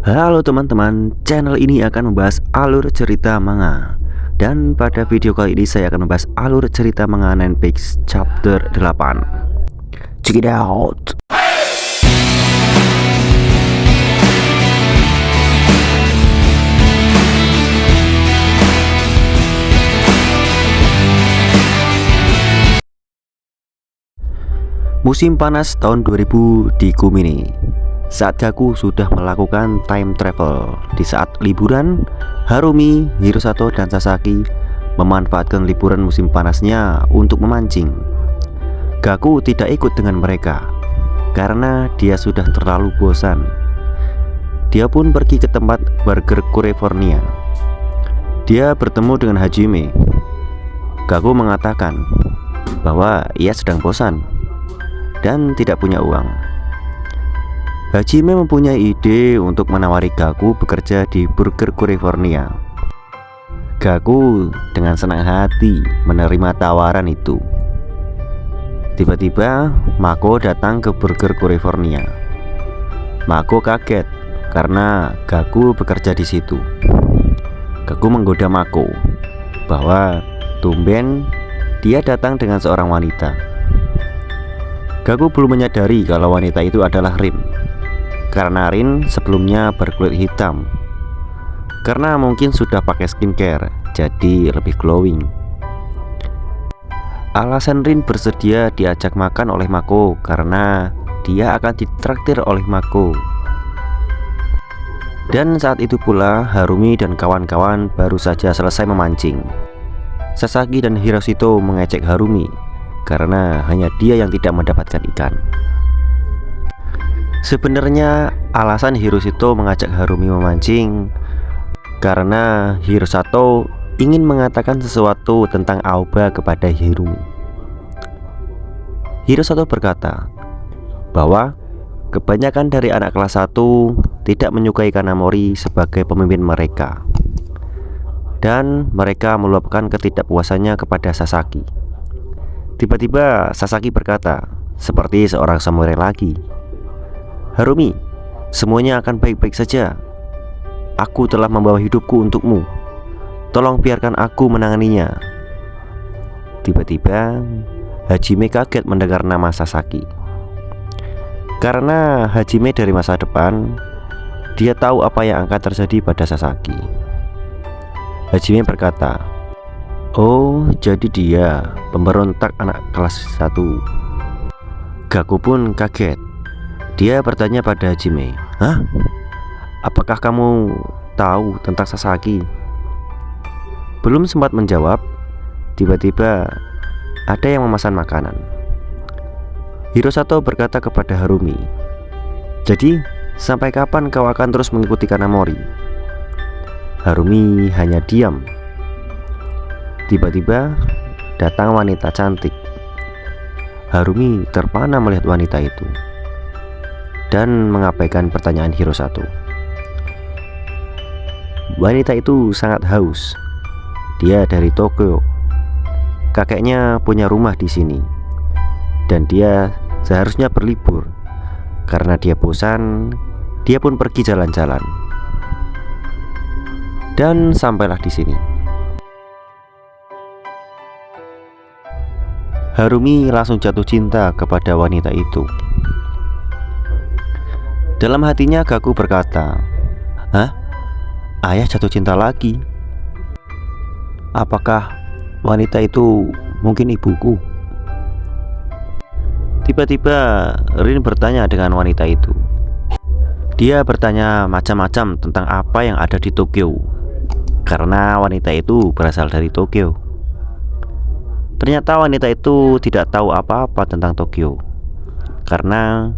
Halo teman-teman, channel ini akan membahas alur cerita manga. Dan pada video kali ini saya akan membahas alur cerita manga Nine Pigs chapter 8. Check it out. Musim panas tahun 2000 di Kumini. Saat Gaku sudah melakukan time travel. Di saat liburan, Harumi, Hirosato, dan Sasaki memanfaatkan liburan musim panasnya untuk memancing. Gaku tidak ikut dengan mereka karena dia sudah terlalu bosan. Dia pun pergi ke tempat burger California. Dia bertemu dengan Hajime. Gaku mengatakan bahwa ia sedang bosan dan tidak punya uang. Hajime mempunyai ide untuk menawari Gaku bekerja di burger California. Gaku dengan senang hati menerima tawaran itu. Tiba-tiba Mako datang ke burger California. Mako kaget karena Gaku bekerja di situ. Gaku menggoda Mako bahwa tumben dia datang dengan seorang wanita. Gaku belum menyadari kalau wanita itu adalah Rin, karena Rin sebelumnya berkulit hitam. Karena mungkin sudah pakai skincare, jadi lebih glowing. Alasan Rin bersedia diajak makan oleh Mako karena dia akan ditraktir oleh Mako. Dan saat itu pula Harumi dan kawan-kawan baru saja selesai memancing. Sasaki dan Hiroshito mengejek Harumi karena hanya dia yang tidak mendapatkan ikan. Sebenarnya alasan Hiroshito mengajak Harumi memancing karena Hirosato ingin mengatakan sesuatu tentang Aoba kepada Harumi. Hirosato berkata bahwa kebanyakan dari anak kelas 1 tidak menyukai Kanamori sebagai pemimpin mereka, dan mereka meluapkan ketidakpuasannya kepada Sasaki. Tiba-tiba Sasaki berkata seperti seorang samurai lagi, "Harumi, semuanya akan baik-baik saja. Aku telah membawa hidupku untukmu. Tolong biarkan aku menanganinya." Tiba-tiba Hajime kaget mendengar nama Sasaki. Karena Hajime dari masa depan, dia tahu apa yang akan terjadi pada Sasaki. Hajime berkata, "Oh, jadi dia pemberontak anak kelas 1. Gaku pun kaget. Dia bertanya pada Hajime, "Hah? Apakah kamu tahu tentang Sasaki?" Belum sempat menjawab, tiba-tiba ada yang memesan makanan. Hirosato berkata kepada Harumi, "Jadi, sampai kapan kau akan terus mengikuti Kanamori?" Harumi hanya diam. Tiba-tiba datang wanita cantik. Harumi terpana melihat wanita itu dan mengabaikan pertanyaan Hirosato. Wanita itu sangat haus. Dia dari Tokyo. Kakeknya punya rumah di sini, dan dia seharusnya berlibur. Karena dia bosan, dia pun pergi jalan-jalan. Dan sampailah di sini. Harumi langsung jatuh cinta kepada wanita itu. Dalam hatinya Gaku berkata, "Hah? Ayah jatuh cinta lagi? Apakah wanita itu mungkin ibuku?" Tiba-tiba Rin bertanya dengan wanita itu. Dia bertanya macam-macam tentang apa yang ada di Tokyo, karena wanita itu berasal dari Tokyo. Ternyata wanita itu tidak tahu apa-apa tentang Tokyo, karena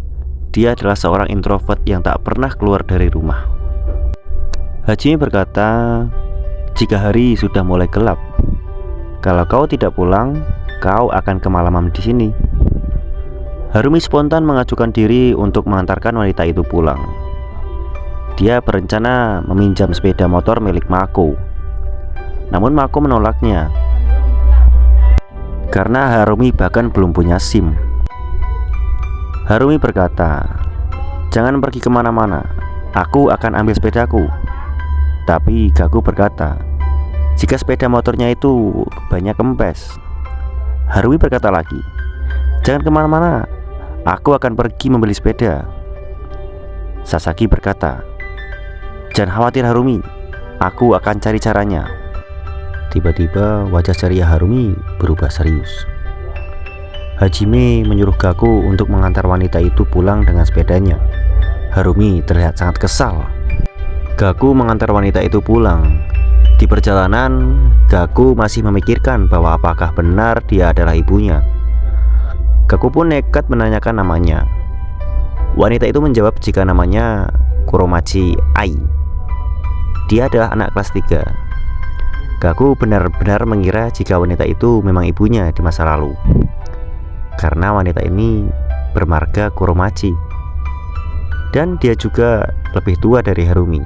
dia adalah seorang introvert yang tak pernah keluar dari rumah. Hajime berkata, "Jika hari sudah mulai gelap, kalau kau tidak pulang, kau akan kemalaman di sini." Harumi spontan mengajukan diri untuk mengantarkan wanita itu pulang. Dia berencana meminjam sepeda motor milik Mako, namun Mako menolaknya karena Harumi bahkan belum punya SIM. Harumi berkata, "Jangan pergi kemana-mana. Aku akan ambil sepedaku. Tapi Gaku berkata, jika sepeda motornya itu banyak kempes. Harumi berkata lagi, jangan kemana-mana, aku akan pergi membeli sepeda. Sasaki berkata, jangan khawatir Harumi, aku akan cari caranya. Tiba-tiba wajah ceria Harumi berubah serius. Hajime menyuruh Gaku untuk mengantar wanita itu pulang dengan sepedanya. Harumi terlihat sangat kesal. Gaku mengantar wanita itu pulang. Di perjalanan, Gaku masih memikirkan bahwa apakah benar dia adalah ibunya. Gaku pun nekat menanyakan namanya. Wanita itu menjawab jika namanya Kuromachi Ai. Dia adalah anak kelas 3. Gaku benar-benar mengira jika wanita itu memang ibunya di masa lalu, karena wanita ini bermarga Kuromachi, dan dia juga lebih tua dari Harumi.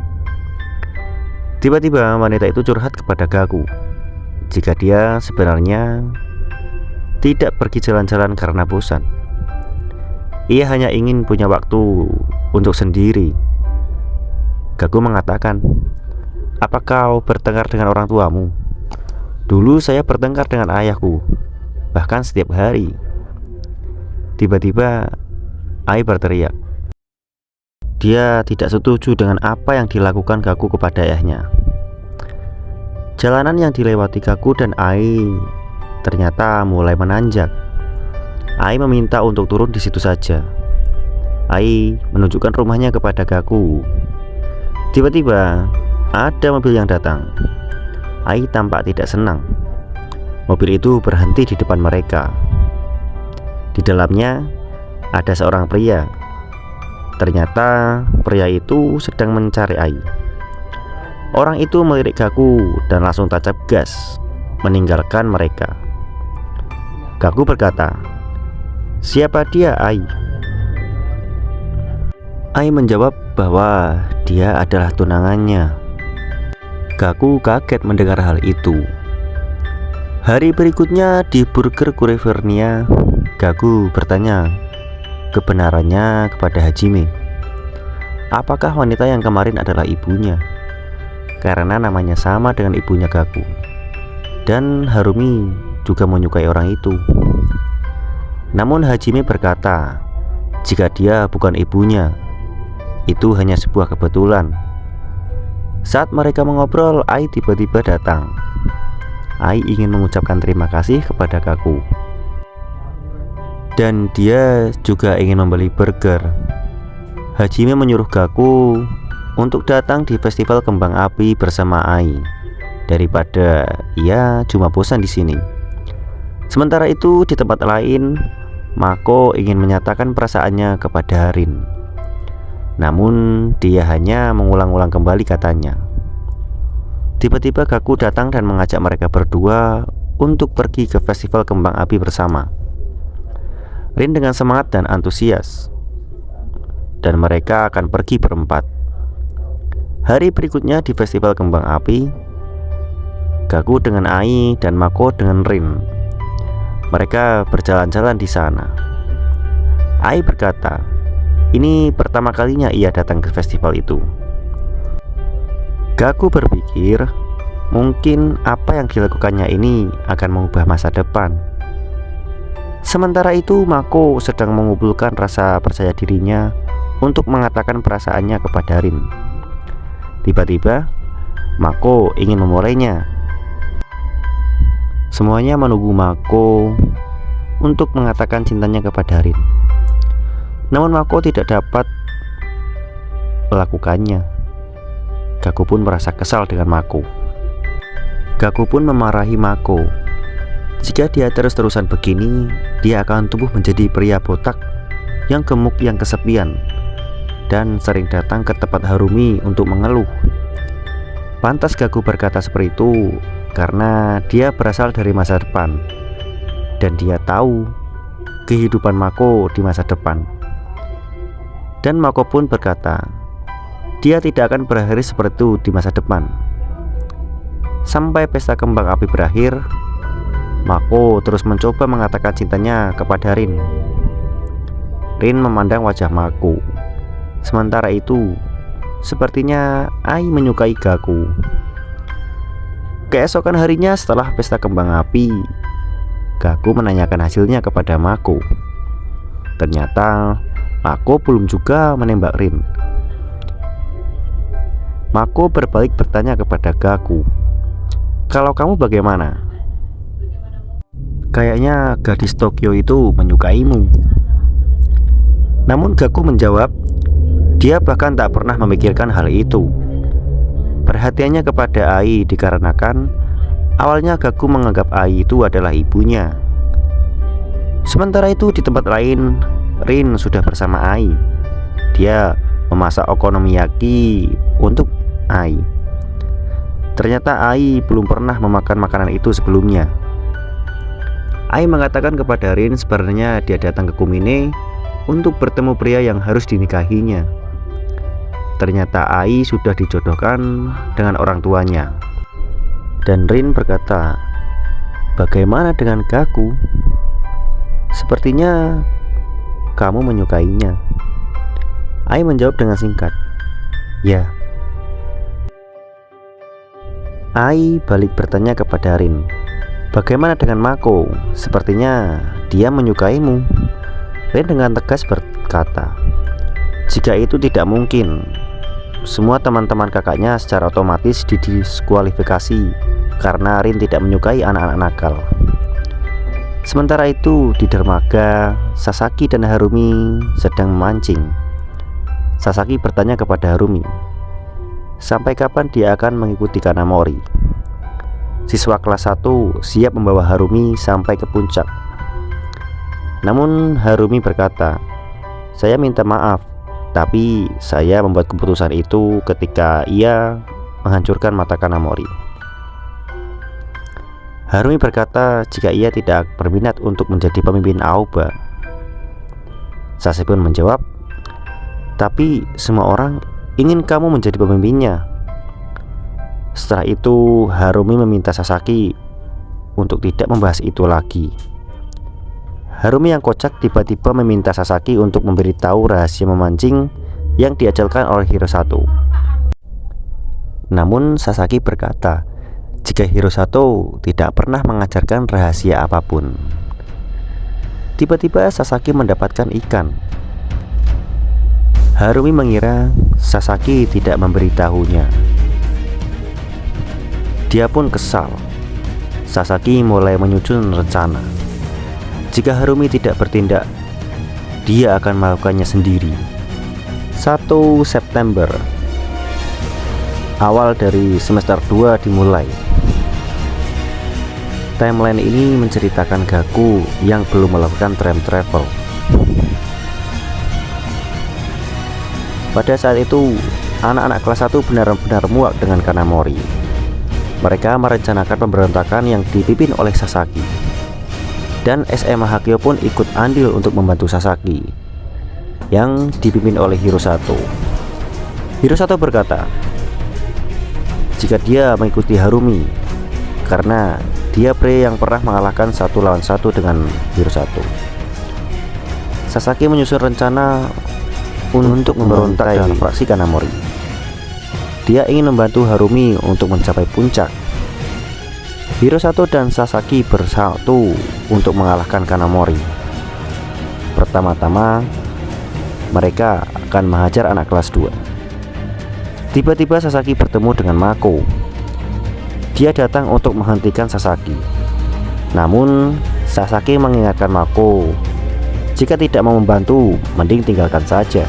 Tiba-tiba wanita itu curhat kepada Gaku jika dia sebenarnya tidak pergi jalan-jalan karena bosan. Ia hanya ingin punya waktu untuk sendiri. Gaku mengatakan, apa kau bertengkar dengan orang tuamu? Dulu saya bertengkar dengan ayahku, bahkan setiap hari. Tiba-tiba Ai berteriak. Dia tidak setuju dengan apa yang dilakukan Gaku kepada ayahnya. Jalanan yang dilewati Gaku dan Ai ternyata mulai menanjak. Ai meminta untuk turun di situ saja. Ai menunjukkan rumahnya kepada Gaku. Tiba-tiba ada mobil yang datang. Ai tampak tidak senang. Mobil itu berhenti di depan mereka. Di dalamnya ada seorang pria. Ternyata pria itu sedang mencari Ai. Orang itu melirik Gaku dan langsung tancap gas, meninggalkan mereka. Gaku berkata, siapa dia Ai? Ai menjawab bahwa dia adalah tunangannya. Gaku kaget mendengar hal itu. Hari berikutnya di Burger California, Gaku bertanya kebenarannya kepada Hajime. Apakah wanita yang kemarin adalah ibunya? Karena namanya sama dengan ibunya Gaku. Dan Harumi juga menyukai orang itu. Namun Hajime berkata, jika dia bukan ibunya, itu hanya sebuah kebetulan. Saat mereka mengobrol, Ai tiba-tiba datang. Ai ingin mengucapkan terima kasih kepada Gaku, dan dia juga ingin membeli burger. Hajime menyuruh Gaku untuk datang di festival kembang api bersama Ai daripada ia cuma bosan di sini. Sementara itu di tempat lain, Mako ingin menyatakan perasaannya kepada Rin. Namun dia hanya mengulang-ulang kembali katanya. Tiba-tiba Gaku datang dan mengajak mereka berdua untuk pergi ke festival kembang api bersama. Rin dengan semangat dan antusias, dan mereka akan pergi berempat. Hari berikutnya di festival kembang api, Gaku dengan Ai dan Mako dengan Rin. Mereka berjalan-jalan di sana. Ai berkata, ini pertama kalinya ia datang ke festival itu. Gaku berpikir, mungkin apa yang dilakukannya ini akan mengubah masa depan. Sementara itu Mako sedang mengumpulkan rasa percaya dirinya untuk mengatakan perasaannya kepada Rin. Tiba-tiba Mako ingin memulainya. Semuanya menunggu Mako untuk mengatakan cintanya kepada Rin. Namun Mako tidak dapat melakukannya. Gaku pun merasa kesal dengan Mako. Gaku pun memarahi Mako. Jika dia terus-terusan begini, dia akan tumbuh menjadi pria botak yang gemuk, yang kesepian, dan sering datang ke tempat Harumi untuk mengeluh. Pantas Gaku berkata seperti itu karena dia berasal dari masa depan, dan dia tahu kehidupan Mako di masa depan. Dan Mako pun berkata, dia tidak akan berakhir seperti itu di masa depan. Sampai pesta kembang api berakhir, Mako terus mencoba mengatakan cintanya kepada Rin. Rin memandang wajah Mako. Sementara itu, Sepertinya Ai menyukai Gaku. Keesokan harinya setelah pesta kembang api, Gaku menanyakan hasilnya kepada Mako. Ternyata Mako belum juga menembak Rin. Mako berbalik bertanya kepada Gaku, "Kalau kamu bagaimana? Kayaknya gadis Tokyo itu menyukaimu." Namun Gaku menjawab, dia bahkan tak pernah memikirkan hal itu. Perhatiannya kepada Ai dikarenakan awalnya Gaku menganggap Ai itu adalah ibunya. Sementara itu di tempat lain, Rin sudah bersama Ai. Dia memasak okonomiyaki untuk Ai. Ternyata Ai belum pernah memakan makanan itu sebelumnya. Ai mengatakan kepada Rin sebenarnya dia datang ke Kumine untuk bertemu pria yang harus dinikahinya. Ternyata Ai sudah dijodohkan dengan orang tuanya. Dan Rin berkata, "Bagaimana dengan Gaku? Sepertinya kamu menyukainya." Ai menjawab dengan singkat, "Ya." Ai balik bertanya kepada Rin, "Bagaimana dengan Mako? Sepertinya dia menyukaimu." Rin dengan tegas berkata, "Jika itu tidak mungkin, semua teman-teman kakaknya secara otomatis didiskualifikasi karena Rin tidak menyukai anak-anak nakal." Sementara itu di dermaga, Sasaki dan Harumi sedang memancing. Sasaki bertanya kepada Harumi, sampai kapan dia akan mengikuti Kanamori. Siswa kelas 1 siap membawa Harumi sampai ke puncak. Namun Harumi berkata, "Saya minta maaf, tapi saya membuat keputusan itu ketika ia menghancurkan mata Kanamori." Harumi berkata jika ia tidak berminat untuk menjadi pemimpin Aoba. Sasaki pun menjawab, "Tapi semua orang ingin kamu menjadi pemimpinnya." Setelah itu Harumi meminta Sasaki untuk tidak membahas itu lagi. Harumi yang kocak tiba-tiba meminta Sasaki untuk memberitahu rahasia memancing yang diajarkan oleh Hirosato. Namun Sasaki berkata jika Hirosato tidak pernah mengajarkan rahasia apapun. Tiba-tiba Sasaki mendapatkan ikan. Harumi mengira Sasaki tidak memberitahunya. Dia pun kesal. Sasaki mulai menyusun rencana. Jika Harumi tidak bertindak, dia akan melakukannya sendiri. 1 September, awal dari semester 2 dimulai. Timeline ini menceritakan Gaku yang belum melakukan time travel. Pada saat itu, anak-anak kelas 1 benar-benar muak dengan Kanamori. Mereka merencanakan pemberontakan yang dipimpin oleh Sasaki. Dan SMA Hakyo pun ikut andil untuk membantu Sasaki, yang dipimpin oleh Hirosato. Hirosato berkata, jika dia mengikuti Harumi, karena dia pria yang pernah mengalahkan 1 lawan 1 dengan Hirosato. Sasaki menyusun rencana untuk memberontak dalam fraksi Kanamori. Dia ingin membantu Harumi untuk mencapai puncak. Hirosato dan Sasaki bersatu untuk mengalahkan Kanamori. Pertama-tama, mereka akan menghajar anak kelas 2. Tiba-tiba Sasaki bertemu dengan Mako. Dia datang untuk menghentikan Sasaki. Namun Sasaki mengingatkan Mako, jika tidak mau membantu, mending tinggalkan saja.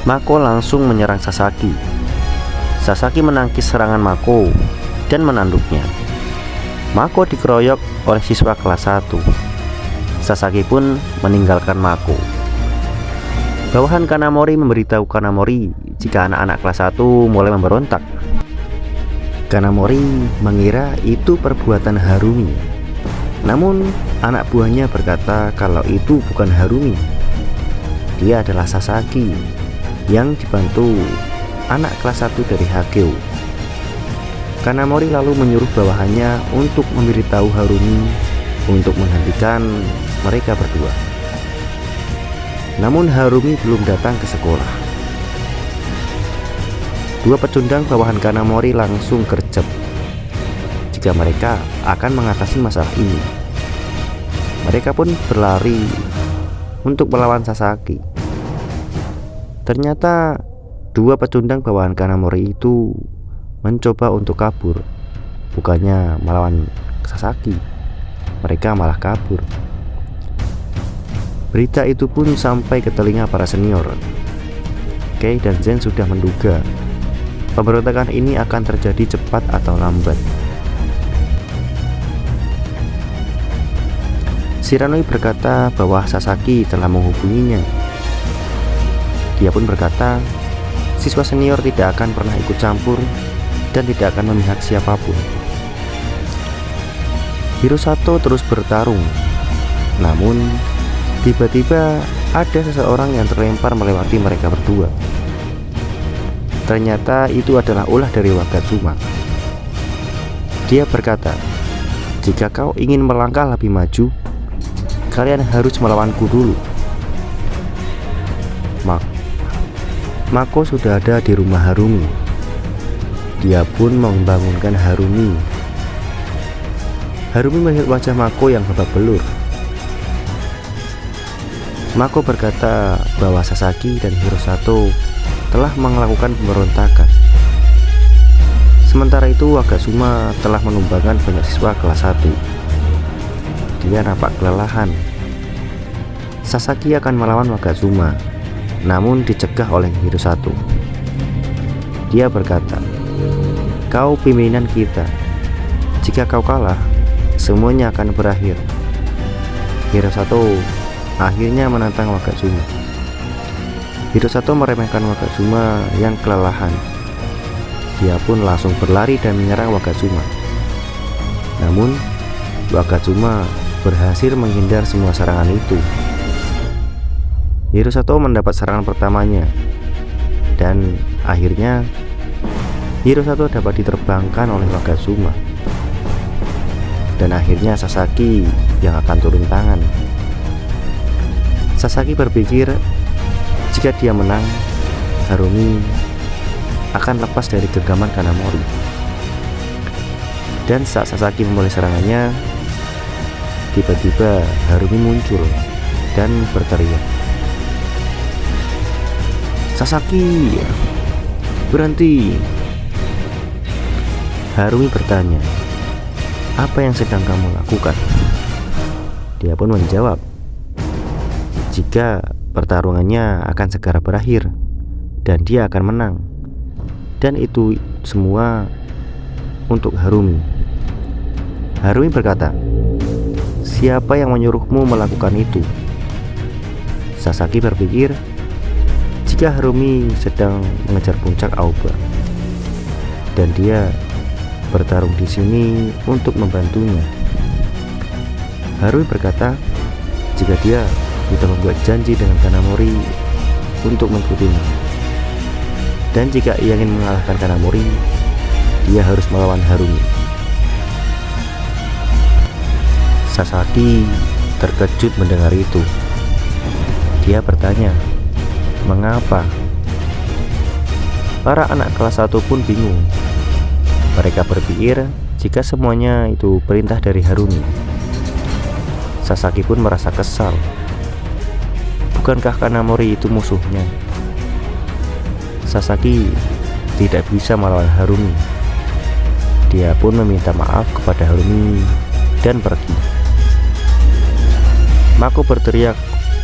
Mako langsung menyerang Sasaki. Sasaki menangkis serangan Mako dan menanduknya. Mako dikeroyok oleh siswa kelas 1. Sasaki pun meninggalkan Mako. Bawahan Kanamori memberitahu Kanamori jika anak-anak kelas 1 mulai memberontak. Kanamori mengira itu perbuatan Harumi. Namun anak buahnya berkata kalau itu bukan Harumi. Dia adalah Sasaki yang dibantu anak kelas 1 dari Hageo. Kanamori lalu menyuruh bawahannya untuk memberitahu Harumi untuk menghentikan mereka berdua. Namun Harumi belum datang ke sekolah. Dua pecundang bawahan Kanamori langsung gercep jika mereka akan mengatasi masalah ini. Mereka pun berlari untuk melawan Sasaki. Ternyata dua pecundang bawahan Kanamori itu mencoba untuk kabur, bukannya melawan Sasaki. Mereka malah kabur. Berita itu pun sampai ke telinga para senior. Kei dan Zen sudah menduga pemberontakan ini akan terjadi cepat atau lambat. Shiranui berkata bahwa Sasaki telah menghubunginya. Dia pun berkata, siswa senior tidak akan pernah ikut campur dan tidak akan memihak siapapun. Hirosato terus bertarung, namun tiba-tiba ada seseorang yang terlempar melewati mereka berdua. Ternyata itu adalah ulah dari Wagatsuma. Dia berkata, jika kau ingin melangkah lebih maju, kalian harus melawanku dulu. Mako sudah ada di rumah Harumi. Dia pun membangunkan Harumi. Harumi melihat wajah Mako yang babak belur. Mako berkata bahwa Sasaki dan Hirosato telah melakukan pemberontakan. Sementara itu Wagatsuma telah menumbangkan banyak siswa kelas 1. Dia nampak kelelahan. Sasaki akan melawan Wagatsuma, namun dicegah oleh Hirosato. Dia berkata, kau pimpinan kita. Jika kau kalah, semuanya akan berakhir. Hirosato akhirnya menantang Wagatsuma. Hirosato meremehkan Wagatsuma yang kelelahan. Dia pun langsung berlari dan menyerang Wagatsuma. Namun Wagatsuma berhasil menghindar semua serangan itu. Hirosato mendapat serangan pertamanya, dan akhirnya Hirosato dapat diterbangkan oleh Wagatsuma. Dan akhirnya Sasaki yang akan turun tangan. Sasaki berpikir jika dia menang, Harumi akan lepas dari genggaman Kanamori. Dan saat Sasaki memulai serangannya, tiba-tiba Harumi muncul dan berteriak, Sasaki, berhenti. Harumi bertanya, apa yang sedang kamu lakukan? Dia pun menjawab, jika pertarungannya akan segera berakhir dan dia akan menang. Dan itu semua untuk Harumi. Harumi berkata, siapa yang menyuruhmu melakukan itu? Sasaki berpikir jika Harumi sedang mengejar puncak Aoba dan dia bertarung di sini untuk membantunya. Harumi berkata jika dia sudah membuat janji dengan Kanamori untuk mengikutinya, dan jika ia ingin mengalahkan Kanamori, dia harus melawan Harumi. Sasaki terkejut mendengar itu. Dia bertanya, mengapa? Para anak kelas 1 pun bingung. Mereka berpikir jika semuanya itu perintah dari Harumi. Sasaki pun merasa kesal. Bukankah Kanamori itu musuhnya? Sasaki tidak bisa melawan Harumi. Dia pun meminta maaf kepada Harumi dan pergi. Mako berteriak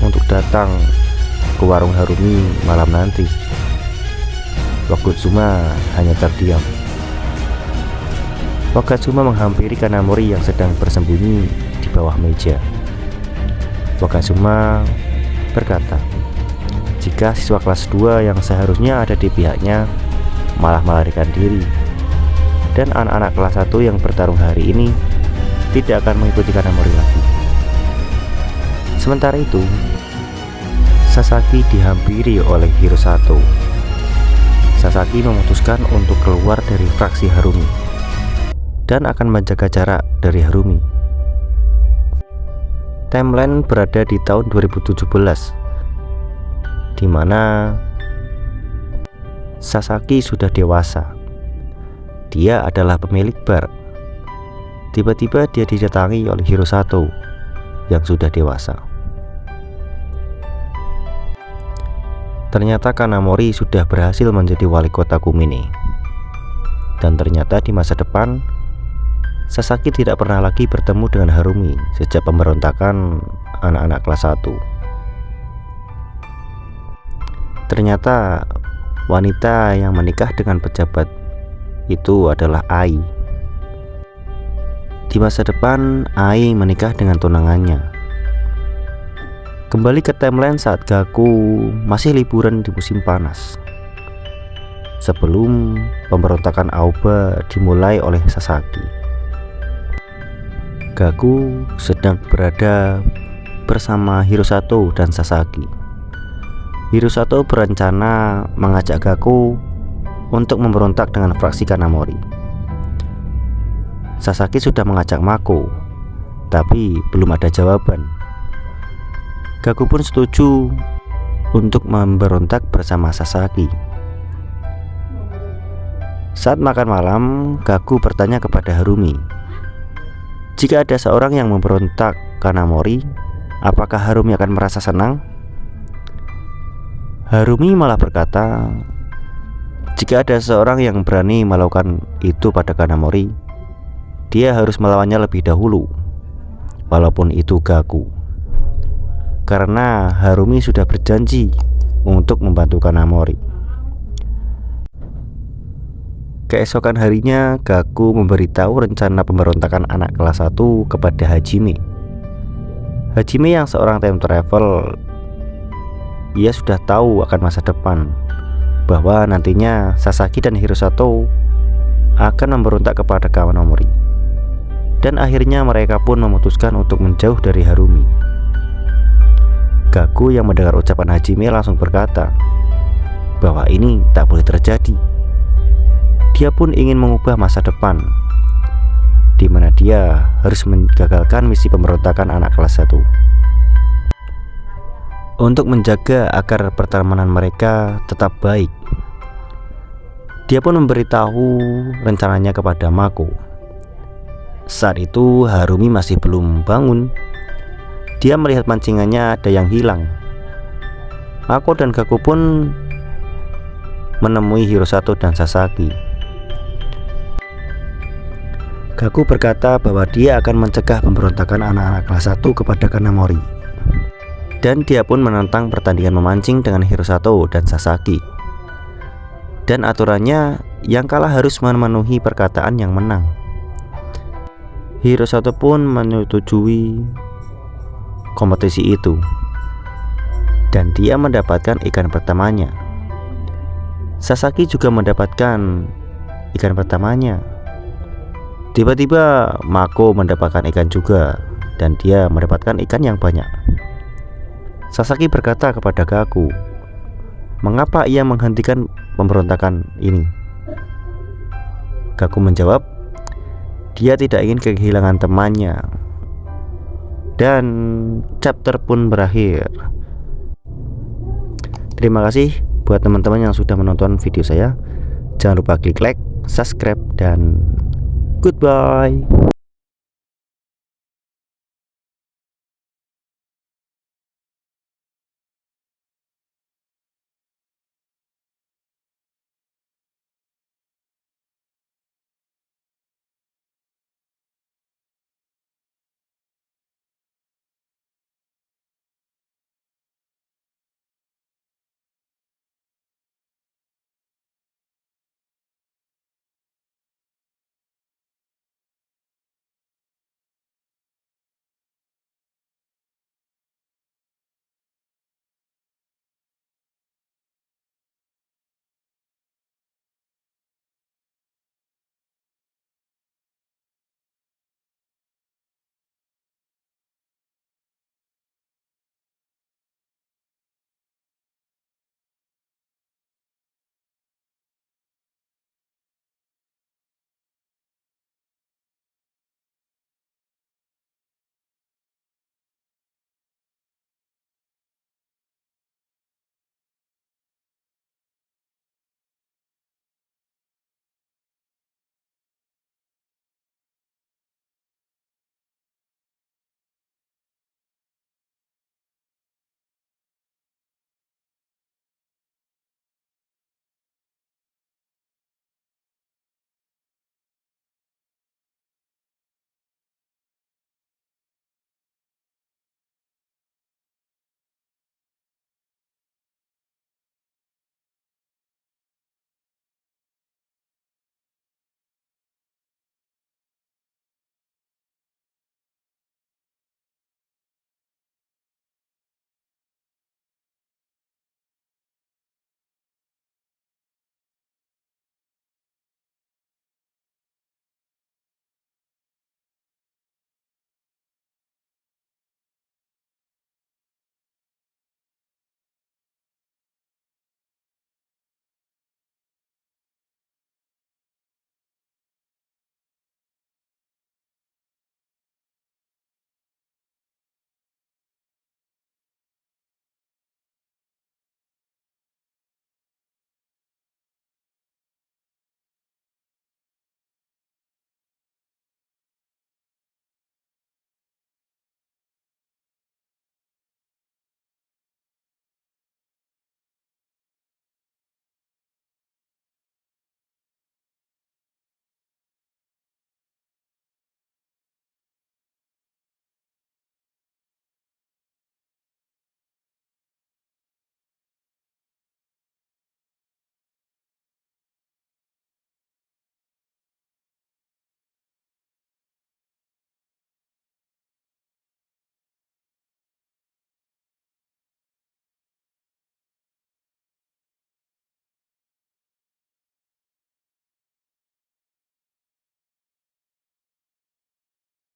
untuk datang ke warung Harumi malam nanti. Wagatsuma hanya terdiam. Wagatsuma menghampiri Kanamori yang sedang bersembunyi di bawah meja. Wagatsuma berkata, jika siswa kelas 2 yang seharusnya ada di pihaknya malah melarikan diri, dan anak-anak kelas 1 yang bertarung hari ini tidak akan mengikuti Kanamori lagi. Sementara itu, Sasaki dihampiri oleh Hirosato. Sasaki memutuskan untuk keluar dari fraksi Harumi dan akan menjaga jarak dari Harumi. Timeline berada di tahun 2017, di mana Sasaki sudah dewasa. Dia adalah pemilik bar. Tiba-tiba dia didatangi oleh Hirosato yang sudah dewasa. Ternyata Kanamori sudah berhasil menjadi wali kota Kumine. Dan ternyata di masa depan Sasaki tidak pernah lagi bertemu dengan Harumi sejak pemberontakan anak-anak kelas 1. Ternyata wanita yang menikah dengan pejabat itu adalah Ai. Di masa depan Ai menikah dengan tunangannya. Kembali ke timeline saat Gaku masih liburan di musim panas, sebelum pemberontakan Aoba dimulai oleh Sasaki. Gaku sedang berada bersama Hirosato dan Sasaki. Hirosato berencana mengajak Gaku untuk memberontak dengan fraksi Kanamori. Sasaki sudah mengajak Mako, tapi belum ada jawaban. Gaku pun setuju untuk memberontak bersama Sasaki. Saat makan malam, Gaku bertanya kepada Harumi, jika ada seorang yang memberontak Kanamori, apakah Harumi akan merasa senang? Harumi malah berkata, jika ada seorang yang berani melakukan itu pada Kanamori, dia harus melawannya lebih dahulu, walaupun itu Gaku. Karena Harumi sudah berjanji untuk membantu Kanamori. Keesokan harinya, Gaku memberitahu rencana pemberontakan anak kelas 1 kepada Hajime. Hajime yang seorang time travel, ia sudah tahu akan masa depan, bahwa nantinya Sasaki dan Hirosato akan memberontak kepada Kanamori. Dan akhirnya mereka pun memutuskan untuk menjauh dari Harumi. Gaku yang mendengar ucapan Hajime langsung berkata bahwa ini tak boleh terjadi. Dia pun ingin mengubah masa depan, di mana dia harus menggagalkan misi pemberontakan anak kelas 1. Untuk menjaga agar pertemanan mereka tetap baik, dia pun memberitahu rencananya kepada Mako. Saat itu Harumi masih belum bangun. Dia melihat pancingannya ada yang hilang. Mako dan Gaku pun menemui Hirosato dan Sasaki. Gaku berkata bahwa dia akan mencegah pemberontakan anak-anak kelas 1 kepada Kanamori. Dan dia pun menentang pertandingan memancing dengan Hirosato dan Sasaki. Dan aturannya, yang kalah harus memenuhi perkataan yang menang. Hirosato pun menyetujui kompetisi itu, dan dia mendapatkan ikan pertamanya. Sasaki juga mendapatkan ikan pertamanya. Tiba-tiba Mako mendapatkan ikan juga, dan dia mendapatkan ikan yang banyak. Sasaki berkata kepada Gaku, mengapa ia menghentikan pemberontakan ini? Gaku menjawab, dia tidak ingin kehilangan temannya. Dan chapter pun berakhir. Terima kasih buat teman-teman yang sudah menonton video saya. Jangan lupa klik like, subscribe, dan goodbye.